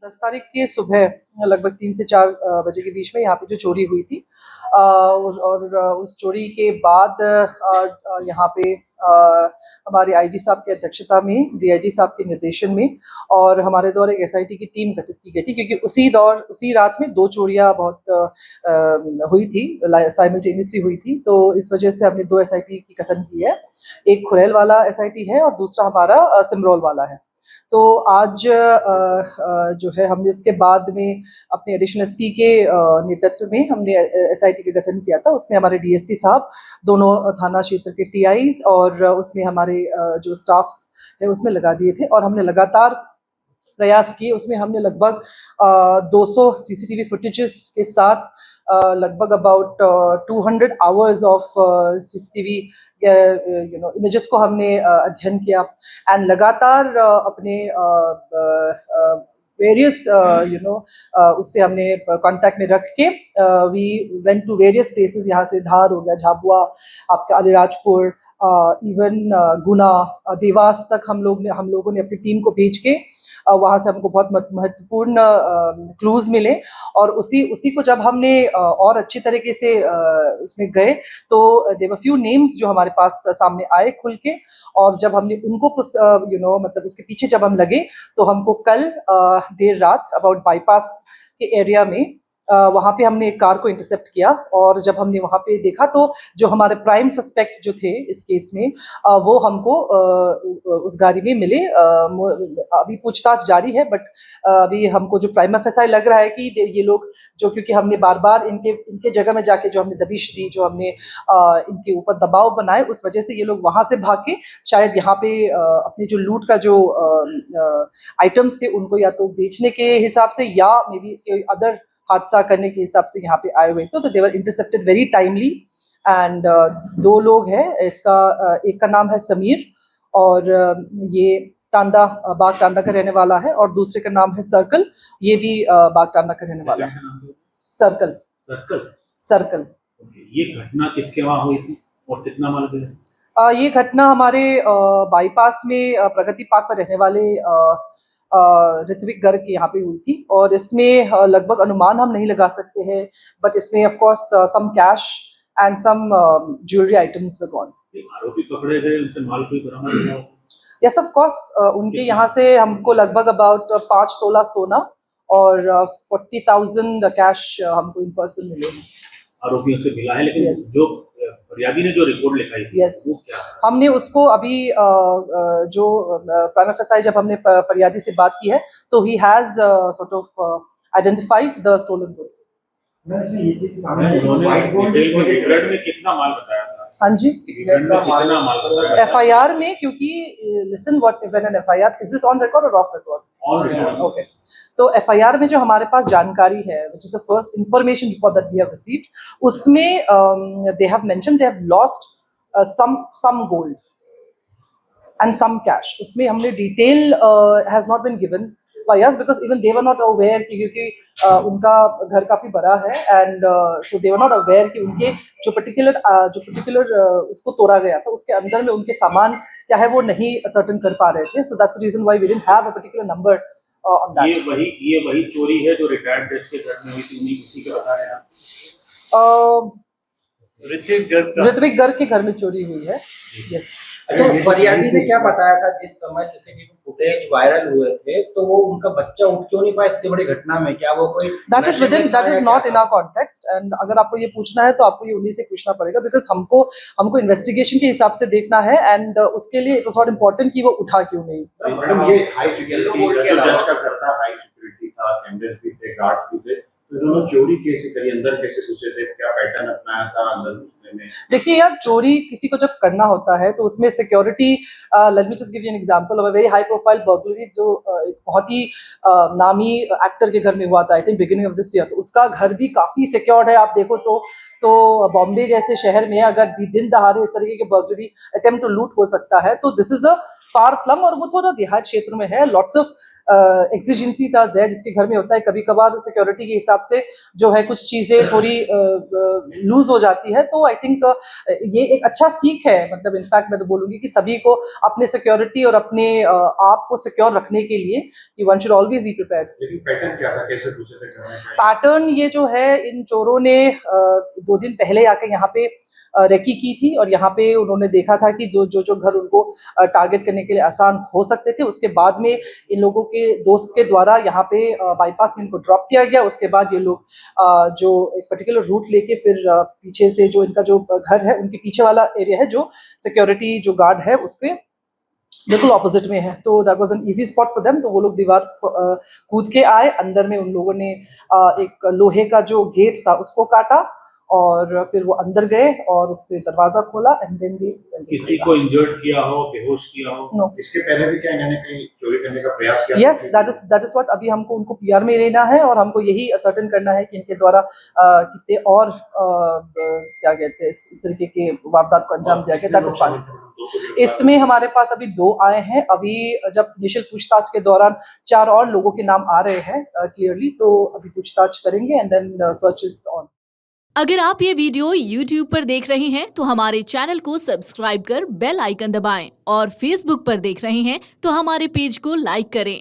10 तारीख के सुबह लगभग 3 से 4 बजे के बीच में यहाँ पे जो चोरी हुई थी उस चोरी के बाद यहाँ पे हमारे आईजी साहब की अध्यक्षता में डीआईजी साहब के निर्देशन में और हमारे द्वारा एक एसआईटी की टीम गठित की गई थी, क्योंकि उसी रात में 2 चोरियां बहुत हुई थी, साइमल्टेनियसली हुई थी। तो इस वजह से हमने 2 एसआईटी की गठन की है। एक खुरैल वाला एसआईटी है और दूसरा हमारा सिमरोल वाला है। तो आज जो है हमने उसके बाद में अपने एडिशनल एसपी के नेतृत्व में हमने एसआईटी का गठन किया था। उसमें हमारे डीएसपी साहब, दोनों थाना क्षेत्र के टीआईज और उसमें हमारे जो स्टाफ्स है उसमें लगा दिए थे और हमने लगातार प्रयास किए। उसमें हमने लगभग 200 सीसीटीवी फुटेजेस के साथ लगभग about 200 hours of CCTV images को हमने अध्ययन किया एंड लगातार अपने वेरियस उससे हमने कांटेक्ट में रख के we went to various places. यहाँ से धार हो गया, झाबुआ, आपका अलीराजपुर, इवन गुना, देवास तक हम लोगों ने अपनी टीम को भेज के वहाँ से हमको बहुत महत्वपूर्ण क्लूज मिले और उसी को जब हमने और अच्छी तरीके से उसमें गए तो देयर वर फ्यू नेम्स जो हमारे पास सामने आए खुल के। और जब हमने उनको मतलब उसके पीछे जब हम लगे तो हमको कल देर रात अबाउट बाईपास के एरिया में वहाँ पे हमने एक कार को इंटरसेप्ट किया और जब हमने वहाँ पे देखा तो जो हमारे प्राइम सस्पेक्ट जो थे इस केस में वो हमको उस गाड़ी में मिले। अभी पूछताछ जारी है, बट अभी हमको जो प्राइम एफएसआई लग रहा है कि ये लोग जो, क्योंकि हमने बार बार इनके जगह में जाके जो हमने दबिश दी, जो हमने इनके ऊपर दबाव बनाए, उस वजह से ये लोग वहाँ से भाग के शायद यहाँ पे अपने जो लूट का जो आइटम्स थे उनको या तो बेचने के हिसाब से या मे बी अदर हादसा करने के हिसाब से यहाँ पे आए हुए थे। तो दे वर इंटरसेप्टेड वेरी टाइमली एंड 2 लोग हैं। इसका एक का नाम है समीर और ये बाग टांडा का रहने वाला है और दूसरे का नाम है सर्कल, ये भी बाग टांडा का रहने वाला है। सर्कल। ये घटना किसके वहाँ हुई थी और कितना माल गया? ये घटना हमारे बाईपास में प्रगति पार्क पर रहने वाले ऋत्विक गर्ग के यहाँ पे हुई थी और इसमें लगभग अनुमान हम नहीं लगा सकते हैं, बट इसमें of course some cash and some jewellery items were gone. आरोपी पकड़े गए, उनसे माल कोई बरामद हुआ? यस ऑफ कोर्स, उनके यहाँ से हमको लगभग अबाउट 5 तोला सोना और 40,000 कैश हमको इन पर्सन मिले हैं। आरोपियों से मिला है, लेकिन जो फरियादी ने जो रिपोर्ट लिखाई थी वो क्या है? हमने उसको अभी जो प्राइम एफएसआई जब हमने फरियादी से बात की है तो he has sort of identified the stolen goods. कितना माल बताया था? हाँ जी, कितना माल बताया एफआईआर में, क्योंकि listen what when an FIR is this on record और off record? On record. Okay, तो एफआईआर में जो हमारे पास जानकारी है, which is the first information report that we have received, उसमें they have mentioned they have lost some gold and some cash. उसमें हमने detail has not been given by us because even they were not aware, क्योंकि उनका घर काफी बड़ा है and so they were not aware कि उनके जो पर्टिकुलर उसको तोड़ा गया था उसके अंदर में उनके सामान क्या है वो नहीं सर्टन कर पा रहे थे। So that's the reason why we didn't have a particular number on that. ये वही चोरी है जो रिटायर्ड जज के घर में हुई थी, उन्हीं उसी का बता रहे हैं? ऋत्विक गर्ग के घर में चोरी हुई है। यस। अच्छा, फरियादी ने क्या बताया था जिस समय सीसीटीवी फुटेज वायरल हुए थे, तो वो उनका बच्चा उठ क्यों नहीं पाया इतनी बड़ी घटना में? क्या वो कोई that is not in our context and अगर आपको ये पूछना है तो आपको ये उन्हीं से पूछना पड़ेगा, बिकॉज हमको इन्वेस्टिगेशन के हिसाब से देखना है एंड उसके लिए इट वाज नॉट इम्पोर्टेंट कि वो उठा क्यों नहीं। मैडम, ये हाई सिक्योरिटी जज का घर था, हाई सिक्योरिटी था, कैमरेस भी थे, गार्ड भी थे, तो दोनों चोरी कैसे करी, अंदर कैसे घुसे थे, क्या पैटर्न अपनाया था अंदर घुसने में? देखिए यार, चोरी किसी को जब करना होता है तो उसमें security, let me just give you an example of a very high profile burglary जो एक बहुत ही नामी एक्टर के घर में हुआ था, I think beginning of this year. तो उसका घर भी काफी सिक्योर्ड है। आप देखो तो बॉम्बे जैसे शहर में अगर दिन दहाड़े इस तरीके के बर्गलरी अटेम्प्ट टू लूट हो सकता है तो this is a far flung, और वो थोड़ा देहात क्षेत्र में है। लॉट्स ऑफ एग्जिजेंसी था देयर जिसके घर में होता है, कभी कभार सिक्योरिटी के हिसाब से जो है कुछ चीज़ें थोड़ी लूज हो जाती है। तो आई थिंक ये एक अच्छा सीख है, मतलब इनफैक्ट मैं तो बोलूँगी कि सभी को अपने सिक्योरिटी और अपने आप को सिक्योर रखने के लिए one should always be prepared. लेकिन पैटर्न क्या था, कैसे घुसे थे घर में? पैटर्न ये जो है, इन चोरों ने 2 दिन पहले आके यहाँ पे रेकी की थी और यहाँ पे उन्होंने देखा था कि जो घर उनको टारगेट करने के लिए आसान हो सकते थे, उसके बाद में इन लोगों के दोस्त के द्वारा यहाँ पे बाईपास में इनको ड्रॉप किया गया। उसके बाद ये लोग जो एक पर्टिकुलर रूट लेके फिर पीछे से जो इनका जो घर है उनके पीछे वाला एरिया है, जो सिक्योरिटी जो गार्ड है उसके बिल्कुल ऑपोजिट में है, तो that was an easy spot for them. तो वो लोग दीवार कूद के आए, अंदर में उन लोगों ने एक लोहे का जो गेट था उसको काटा और फिर वो अंदर गए और उससे दरवाजा खोला एंड देन किसी को इंजर्ड किया हो, बेहोश किया हो? नो। इसके पहले भी क्या इन्होंने कहीं चोरी करने का प्रयास किया? यस, दैट इज व्हाट अभी हमको उनको पीआर में लेना है और हमको यही असर्टेन करना है कि इनके द्वारा कितने और क्या कहते हैं इस तरीके के वारदात को अंजाम दिया गया। That is fine. इसमें हमारे पास अभी 2 आए हैं। अभी जब इनिशियल पूछताछ के दौरान 4 और लोगों के नाम आ रहे हैं क्लियरली, तो अभी पूछताछ करेंगे and then search is on. अगर आप ये वीडियो YouTube पर देख रहे हैं तो हमारे चैनल को सब्सक्राइब कर बेल आइकन दबाएं और Facebook पर देख रहे हैं तो हमारे पेज को लाइक करें।